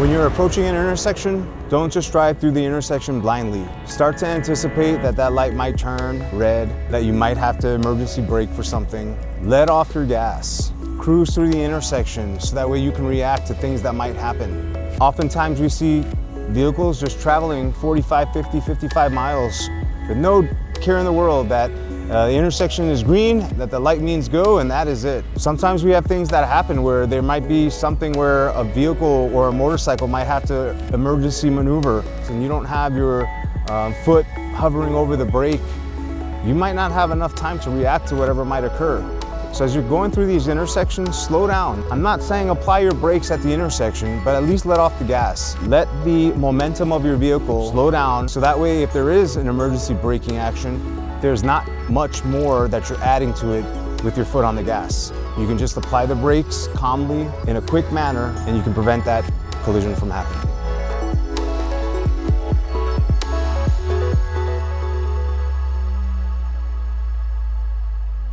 When you're approaching an intersection, don't just drive through the intersection blindly. Start to anticipate that that light might turn red, that you might have to emergency brake for something. Let off your gas. Cruise through the intersection so that way you can react to things that might happen. Oftentimes we see vehicles just traveling 45, 50, 55 miles with no care in the world that the intersection is green, that the light means go, and that is it. Sometimes we have things that happen where there might be something where a vehicle or a motorcycle might have to emergency maneuver, and you don't have your foot hovering over the brake. You might not have enough time to react to whatever might occur. So as you're going through these intersections, slow down. I'm not saying apply your brakes at the intersection, but at least let off the gas. Let the momentum of your vehicle slow down, so that way if there is an emergency braking action, there's not much more that you're adding to it with your foot on the gas. You can just apply the brakes calmly in a quick manner, and you can prevent that collision from happening.